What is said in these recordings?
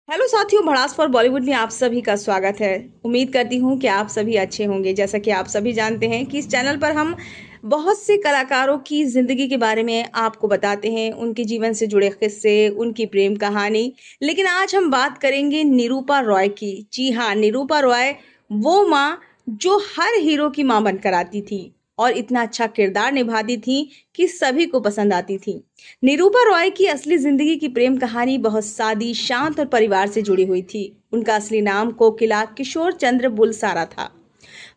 Hello साथियों, भड़ास for Bollywood में आप सभी का स्वागत है। उम्मीद करती हूँ कि आप सभी अच्छे होंगे। जैसा कि आप सभी जानते हैं कि इस चैनल पर हम बहुत से कलाकारों की ज़िंदगी के बारे में आपको बताते हैं, उनके जीवन से जुड़े किस्से, उनकी प्रेम कहानी। लेकिन आज हम बात करेंगे निरूपा रॉय की। जी हाँ, निरूपा रॉय वो माँ जो हर हीरो की माँ बनकर आती थी और इतना अच्छा किरदार निभाती थी कि सभी को पसंद आती थी। निरूपा रॉय की असली जिंदगी की प्रेम कहानी बहुत सादी, शांत और परिवार से जुड़ी हुई थी। उनका असली नाम कोकिला किशोर चंद्र बुलसारा था।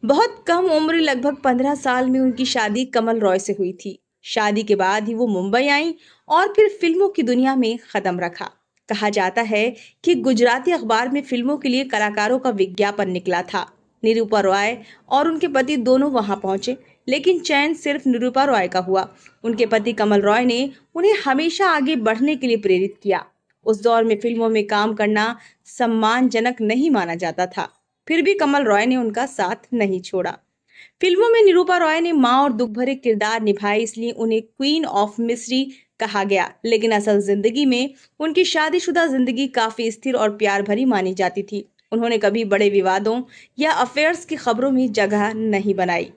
बहुत कम उम्र, लगभग 15 साल में उनकी शादी कमल रॉय से हुई थी। शादी के बाद ही वो मुंबई आई और फिर फिल्मों की दुनिया में कदम रखा। कहा जाता है कि गुजराती अखबार में फिल्मों के लिए कलाकारों का विज्ञापन निकला था। निरूपा रॉय और उनके पति दोनों वहां पहुंचे, लेकिन चयन सिर्फ निरूपा रॉय का हुआ। उनके पति कमल रॉय ने उन्हें हमेशा आगे बढ़ने के लिए प्रेरित किया। उस दौर में फिल्मों में काम करना सम्मानजनक नहीं माना जाता था। फिर भी कमल रॉय ने उनका साथ नहीं छोड़ा। फिल्मों में निरूपा रॉय ने मां और दुख भरे किरदार निभाए, इसलिए उन्हें क्वीन ऑफ मिस्ट्री कहा गया। लेकिन असल जिंदगी में उनकी शादीशुदा जिंदगी काफी स्थिर और प्यार भरी मानी जाती थी। उन्होंने कभी बड़े विवादों या अफेयर्स की खबरों में जगह नहीं बनाई।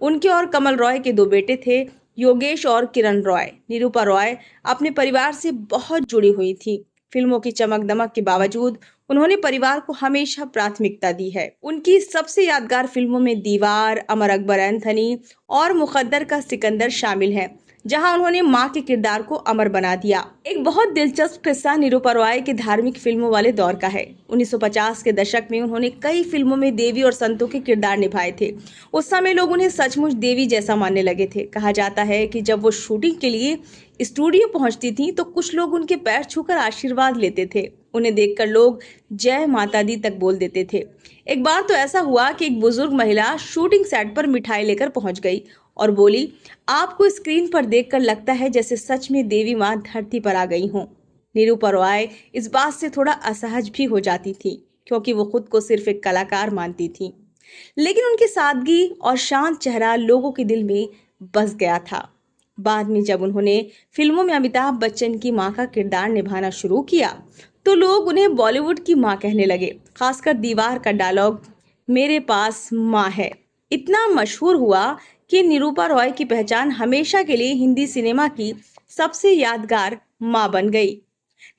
उनके और कमल रॉय के दो बेटे थे, योगेश और किरण रॉय। निरूपा रॉय अपने परिवार से बहुत जुड़ी हुई थी। फिल्मों की चमक दमक के बावजूद उन्होंने परिवार को हमेशा प्राथमिकता दी है। उनकी सबसे यादगार फिल्मों में दीवार, अमर अकबर एंथनी और मुकद्दर का सिकंदर शामिल है, जहां उन्होंने मां के किरदार को अमर बना दिया। एक बहुत दिलचस्प किस्सा निरूपा रॉय के धार्मिक फिल्मों वाले दौर का है। 1950 के दशक में उन्होंने कई फिल्मों में देवी और संतों के किरदार निभाए थे। उस समय लोग उन्हें सचमुच देवी जैसा मानने लगे थे। कहा जाता है कि जब वो शूटिंग के लिए स्टूडियो पहुंचती थी तो कुछ लोग उनके पैर छूकर आशीर्वाद लेते थे। उन्हें देखकर लोग जय माता दी तक बोल देते थे। एक बार तो ऐसा हुआ कि एक बुजुर्ग महिला शूटिंग सेट पर मिठाई लेकर पहुंच गई और बोली, आपको स्क्रीन पर देखकर लगता है जैसे सच में देवी माँ धरती पर आ गई हों। निरूपा रॉय इस बात से थोड़ा असहज भी हो जाती थी, क्योंकि वो खुद को सिर्फ एक कलाकार मानती थी। लेकिन उनकी सादगी और शांत चेहरा लोगों के दिल में बस गया था। बाद में जब उन्होंने फिल्मों में अमिताभ बच्चन की मां का किरदार निभाना शुरू किया, तो लोग उन्हें बॉलीवुड की मां कहने लगे। खासकर दीवार का डायलॉग, मेरे पास मां है, इतना मशहूर हुआ कि निरूपा रॉय की पहचान हमेशा के लिए हिंदी सिनेमा की सबसे यादगार मां बन गई।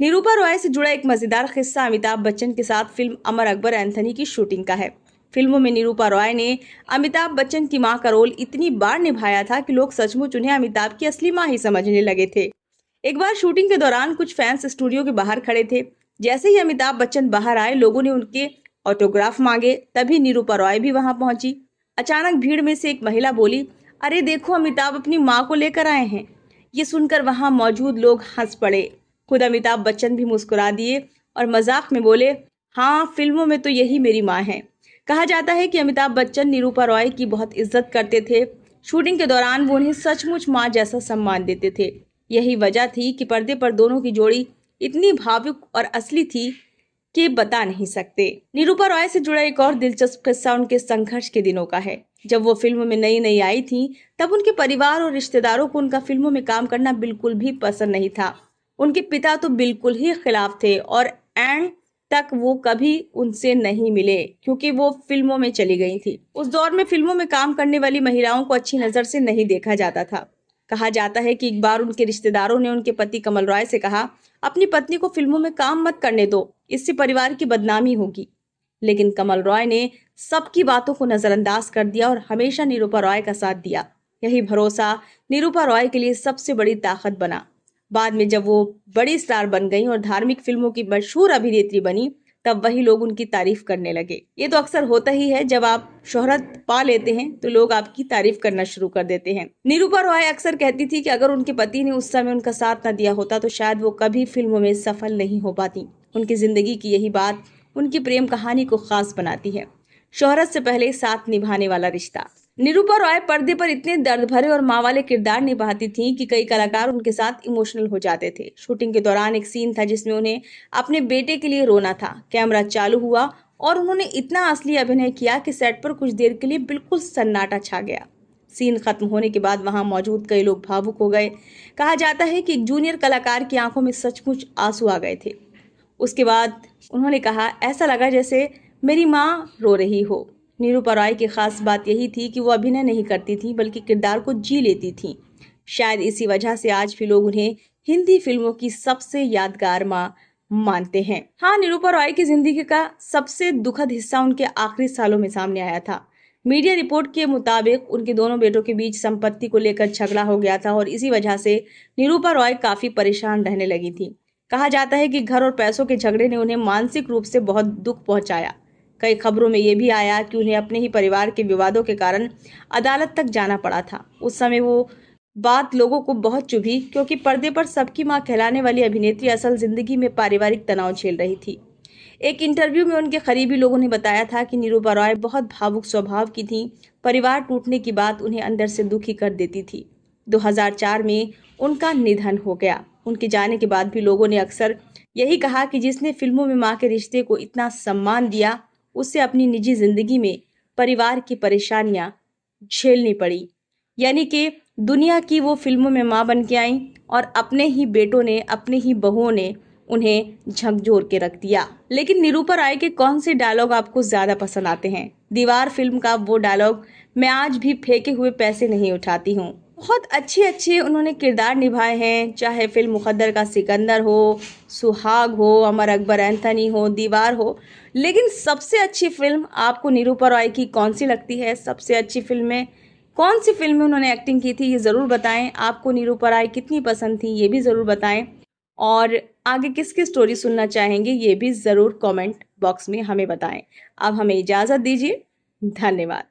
निरूपा रॉय से जुड़ा एक मजेदार किस्सा अमिताभ बच्चन के साथ फिल्म अमर अकबर एंथनी की शूटिंग का है। फिल्मों में निरूपा रॉय ने अमिताभ बच्चन की मां का रोल इतनी बार निभाया था कि लोग सचमुच उन्हें अमिताभ की असली मां ही समझने लगे थे। एक बार शूटिंग के दौरान कुछ फैंस स्टूडियो के बाहर खड़े थे। जैसे ही अमिताभ बच्चन बाहर आए, लोगों ने उनके ऑटोग्राफ मांगे। तभी निरूपा रॉय भी वहां पहुंची। अचानक भीड़ में से एक महिला बोली, अरे देखो, अमिताभ अपनी माँ को लेकर आए हैं। ये सुनकर वहां मौजूद लोग हंस पड़े। खुद अमिताभ बच्चन भी मुस्कुरा दिए और मजाक में बोले, हाँ, फिल्मों में तो यही मेरी माँ है। कहा जाता है कि अमिताभ बच्चन निरूपा रॉय की बहुत इज्जत करते थे। शूटिंग के दौरान वो उन्हें सचमुच माँ जैसा सम्मान देते थे। यही वजह थी कि पर्दे पर दोनों की जोड़ी इतनी भावुक और असली थी कि बता नहीं सकते। निरूपा रॉय से जुड़ा एक और दिलचस्प किस्सा उनके संघर्ष के दिनों का है। जब वो फिल्म में नई नई आई थी, तब उनके परिवार और रिश्तेदारों को उनका फिल्मों में काम करना बिल्कुल भी पसंद नहीं था। उनके पिता तो बिल्कुल ही खिलाफ थे और एंड तक वो कभी उनसे नहीं मिले, क्योंकि वो फिल्मों में चली गई थी। उस दौर में फिल्मों में काम करने वाली महिलाओं को अच्छी नजर से नहीं देखा जाता था। कहा जाता है कि एक बार उनके रिश्तेदारों ने उनके पति कमल रॉय से कहा, अपनी पत्नी को फिल्मों में काम मत करने दो, इससे परिवार की बदनामी होगी। लेकिन कमल रॉय ने सबकी बातों को नजरअंदाज कर दिया और हमेशा निरूपा रॉय का साथ दिया। यही भरोसा निरूपा रॉय के लिए सबसे बड़ी ताकत बना। बाद में जब वो बड़ी स्टार बन गई और धार्मिक फिल्मों की मशहूर अभिनेत्री बनी, तब वही लोग उनकी तारीफ करने लगे। ये तो अक्सर होता ही है, जब आप शोहरत पा लेते हैं तो लोग आपकी तारीफ करना शुरू कर देते हैं। निरूपा रॉय अक्सर कहती थी कि अगर उनके पति ने उस समय उनका साथ न दिया होता तो शायद वो कभी फिल्मों में सफल नहीं हो पाती। उनकी जिंदगी की यही बात उनकी प्रेम कहानी को खास बनाती है। शोहरत से पहले साथ निभाने वाला रिश्ता। निरूपा रॉय पर्दे पर इतने दर्द भरे और माँ वाले किरदार निभाती थी कि कई कलाकार उनके साथ इमोशनल हो जाते थे। शूटिंग के दौरान एक सीन था जिसमें उन्हें अपने बेटे के लिए रोना था। कैमरा चालू हुआ और उन्होंने इतना असली अभिनय किया कि सेट पर कुछ देर के लिए बिल्कुल सन्नाटा छा गया। सीन खत्म होने के बाद वहां मौजूद कई लोग भावुक हो गए। कहा जाता है कि एक जूनियर कलाकार की आंखों में सचमुच आंसू आ गए थे। उसके बाद उन्होंने कहा, ऐसा लगा जैसे मेरी माँ रो रही हो। निरूपा रॉय की खास बात यही थी कि वो अभिनय नहीं करती थी बल्कि किरदार को जी लेती थी। शायद इसी वजह से आज भी लोग उन्हें हिंदी फिल्मों की सबसे यादगार माँ मानते हैं। हाँ, निरूपा रॉय की जिंदगी का सबसे दुखद हिस्सा उनके आखिरी सालों में सामने आया था। मीडिया रिपोर्ट के मुताबिक उनके दोनों बेटों के बीच संपत्ति को लेकर झगड़ा हो गया था और इसी वजह से निरूपा रॉय काफी परेशान रहने लगी थी। कहा जाता है कि घर और पैसों के झगड़े ने उन्हें मानसिक रूप से बहुत दुख पहुंचाया। कई खबरों में यह भी आया कि उन्हें अपने ही परिवार के विवादों के कारण अदालत तक जाना पड़ा था। उस समय वो बात लोगों को बहुत चुभी क्योंकि पर्दे पर सबकी मां कहलाने वाली अभिनेत्री असल जिंदगी में पारिवारिक तनाव झेल रही थी। एक इंटरव्यू में उनके करीबी लोगों ने बताया था कि निरूपा रॉय बहुत भावुक स्वभाव की थी। परिवार टूटने की बात उन्हें अंदर से दुखी कर देती थी। 2004 में उनका निधन हो गया। उनके जाने के बाद भी लोगों ने अक्सर यही कहा कि जिसने फिल्मों में मां के रिश्ते को इतना सम्मान दिया, उससे अपनी निजी जिंदगी में परिवार की परेशानियां झेलनी पड़ी। यानी कि दुनिया की वो फिल्मों में मां बन के आई और अपने ही बेटों ने, अपने ही बहुओं ने उन्हें झकझोर के रख दिया। लेकिन निरूपा राय के कौन से डायलॉग आपको ज्यादा पसंद आते हैं? दीवार फिल्म का वो डायलॉग, मैं आज भी फेंके हुए पैसे नहीं उठाती हूँ। बहुत अच्छे अच्छे उन्होंने किरदार निभाए हैं, चाहे फिल्म मुकद्दर का सिकंदर हो, सुहाग हो, अमर अकबर एंथनी हो, दीवार हो। लेकिन सबसे अच्छी फिल्म आपको निरूपा रॉय की कौन सी लगती है? सबसे अच्छी फिल्म में कौन सी फिल्म में उन्होंने एक्टिंग की थी, ये ज़रूर बताएं। आपको निरूपा रॉय कितनी पसंद थी, ये भी ज़रूर बताएं। और आगे किसकी स्टोरी सुनना चाहेंगे, ये भी ज़रूर कमेंट बॉक्स में हमें बताएं। अब हमें इजाज़त दीजिए। धन्यवाद।